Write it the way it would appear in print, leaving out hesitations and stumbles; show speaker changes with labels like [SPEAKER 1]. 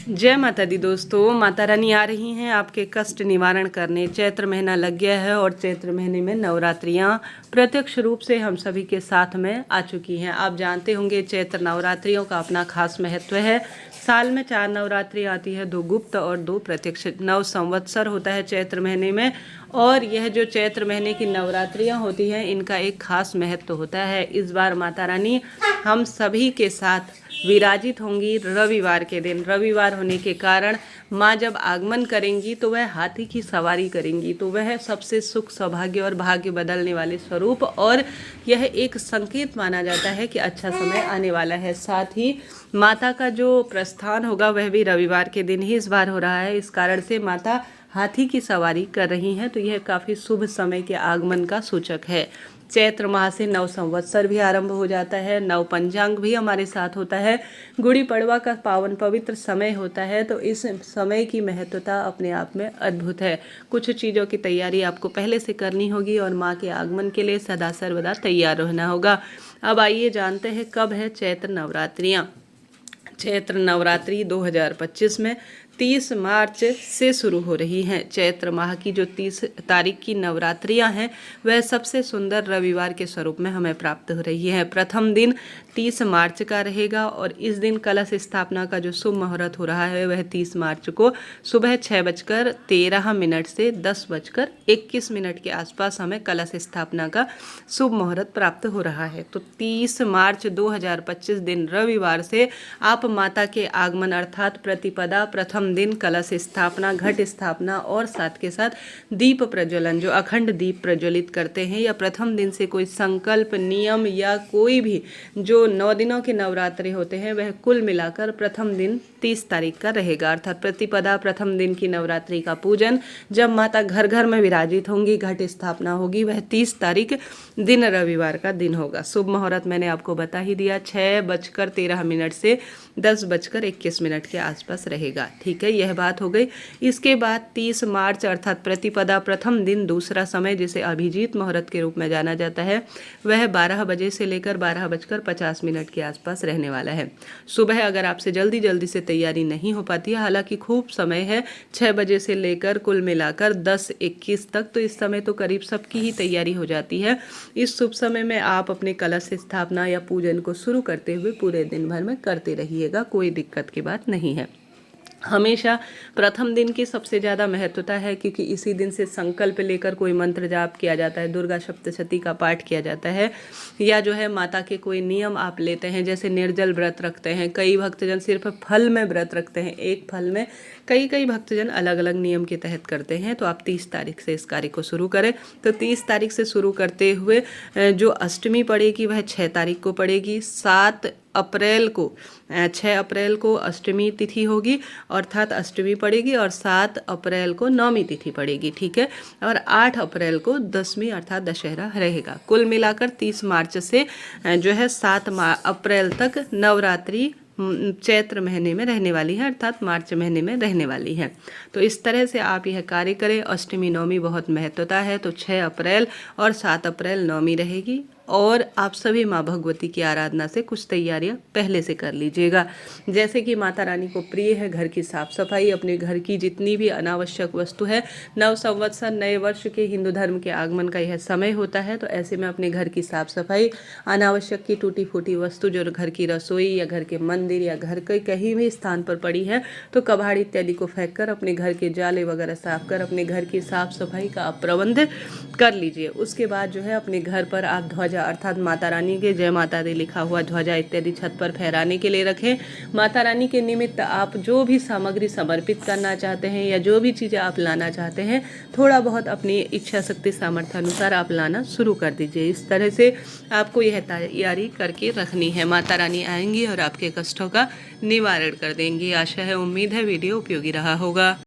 [SPEAKER 1] जय माता दी दोस्तों। माता रानी आ रही हैं आपके कष्ट निवारण करने। चैत्र महीना लग गया है और चैत्र महीने में नवरात्रियां प्रत्यक्ष रूप से हम सभी के साथ में आ चुकी हैं। आप जानते होंगे चैत्र नवरात्रियों का अपना खास महत्व है। साल में 4 नवरात्रि आती है, 2 गुप्त और 2 प्रत्यक्ष। 9 संवत्सर होता है चैत्र महीने में, और यह जो चैत्र महीने की नवरात्रियां होती हैं इनका एक खास महत्व होता है। इस बार माता रानी हम सभी के साथ विराजित होंगी रविवार के दिन। रविवार होने के कारण माँ जब आगमन करेंगी तो वह हाथी की सवारी करेंगी, तो वह सबसे सुख सौभाग्य और भाग्य बदलने वाले स्वरूप, और यह एक संकेत माना जाता है कि अच्छा समय आने वाला है। साथ ही माता का जो प्रस्थान होगा वह भी रविवार के दिन ही इस बार हो रहा है। इस कारण से माता हाथी की सवारी कर रही हैं, तो यह काफ़ी शुभ समय के आगमन का सूचक है। चैत्र माह से 9 संवत्सर भी आरंभ हो जाता है, 9 पंचांग भी हमारे साथ होता है, गुड़ी पड़वा का पावन पवित्र समय होता है। तो इस समय की महत्वता अपने आप में अद्भुत है। कुछ चीज़ों की तैयारी आपको पहले से करनी होगी और माँ के आगमन के लिए सदा सर्वदा तैयार रहना होगा। अब आइए जानते हैं कब है चैत्र नवरात्रियाँ। चैत्र नवरात्रि 2025 में 30 मार्च से शुरू हो रही हैं। चैत्र माह की जो 30 तारीख की नवरात्रियां हैं वह सबसे सुंदर रविवार के स्वरूप में हमें प्राप्त हो रही है। प्रथम दिन 30 मार्च का रहेगा और इस दिन कलश स्थापना का जो शुभ मुहूर्त हो रहा है वह 30 मार्च को सुबह 6:13 से 10:21 के आसपास हमें कलश स्थापना का शुभ मुहूर्त प्राप्त हो रहा है। तो 30 मार्च 2025 दिन रविवार से आप माता के आगमन अर्थात प्रतिपदा, प्रथम दिन कलश स्थापना, घट स्थापना और साथ के साथ दीप प्रज्वलन, जो अखंड दीप प्रज्वलित करते हैं, या प्रथम दिन से कोई संकल्प, नियम या कोई भी जो 9 दिनों के नवरात्रि होते हैं वह कुल मिलाकर प्रथम दिन 30 तारीख का रहेगा। अर्थात प्रतिपदा प्रथम दिन की नवरात्रि का पूजन जब माता घर घर में विराजित होंगी, घट स्थापना होगी, वह 30 तारीख दिन रविवार का दिन होगा। शुभ मुहूर्त मैंने आपको बता ही दिया, 6:13 से 10:21 के आसपास रहेगा। ठीक है, यह बात हो गई। इसके बाद 30 मार्च अर्थात प्रतिपदा प्रथम दिन दूसरा समय, जिसे अभिजीत मुहूर्त के रूप में जाना जाता है, वह 12 बजे से लेकर 12:50 के आसपास रहने वाला है। सुबह अगर आपसे जल्दी से तैयारी नहीं हो पाती है, हालांकि खूब समय है, 6 बजे से लेकर कुल मिलाकर 10:21 तक, तो इस समय तो करीब सबकी ही तैयारी हो जाती है। इस शुभ समय में आप अपने कलश स्थापना या पूजन को शुरू करते हुए पूरे दिन भर में करते रहिएगा, कोई दिक्कत की बात नहीं है। हमेशा प्रथम दिन की सबसे ज़्यादा महत्वता है, क्योंकि इसी दिन से संकल्प लेकर कोई मंत्र जाप किया जाता है, दुर्गा सप्तशती का पाठ किया जाता है, या जो है माता के कोई नियम आप लेते हैं, जैसे निर्जल व्रत रखते हैं। कई भक्तजन सिर्फ फल में व्रत रखते हैं, एक फल में। कई भक्तजन अलग अलग नियम के तहत करते हैं। तो आप 30 तारीख से इस कार्य को शुरू करें। तो 30 तारीख से शुरू करते हुए जो अष्टमी पड़ेगी वह 6 तारीख को पड़ेगी। 6 अप्रैल को अष्टमी तिथि होगी, अर्थात अष्टमी पड़ेगी, और 7 अप्रैल को नवमी तिथि पड़ेगी। ठीक है, और 8 अप्रैल को दशमी अर्थात दशहरा रहेगा। कुल मिलाकर 30 मार्च से जो है 7 अप्रैल तक नवरात्रि चैत्र महीने में रहने वाली है, अर्थात मार्च महीने में रहने वाली है। तो इस तरह से आप यह कार्य करें। अष्टमी नवमी बहुत महत्वता है, तो 6 अप्रैल और 7 अप्रैल नवमी रहेगी। और आप सभी माँ भगवती की आराधना से कुछ तैयारियां पहले से कर लीजिएगा। जैसे कि माता रानी को प्रिय है घर की साफ सफाई, अपने घर की जितनी भी अनावश्यक वस्तु है। 9 संवत्सर नए वर्ष के हिंदू धर्म के आगमन का यह समय होता है, तो ऐसे में अपने घर की साफ सफाई, अनावश्यक की टूटी फूटी वस्तु जो घर की रसोई या घर के मंदिर या घर के कहीं भी स्थान पर पड़ी है, तो कबाड़ इत्यादि को फेंक कर अपने घर के जाले वगैरह साफ कर अपने घर की साफ सफाई का आप प्रबंध कर लीजिए। उसके बाद जो है अपने घर पर आप ध्वजा अर्थात माता रानी के जय माता दी लिखा हुआ ध्वजा इत्यादि छत पर फहराने के लिए रखें। माता रानी के निमित्त आप जो भी सामग्री समर्पित करना चाहते हैं या जो भी चीज़ें आप लाना चाहते हैं, थोड़ा बहुत अपनी इच्छा शक्ति सामर्थ्य अनुसार आप लाना शुरू कर दीजिए। इस तरह से आपको यह तैयारी करके रखनी है। माता रानी आएंगी और आपके कष्टों का निवारण कर देंगी। आशा है, उम्मीद है वीडियो उपयोगी रहा होगा।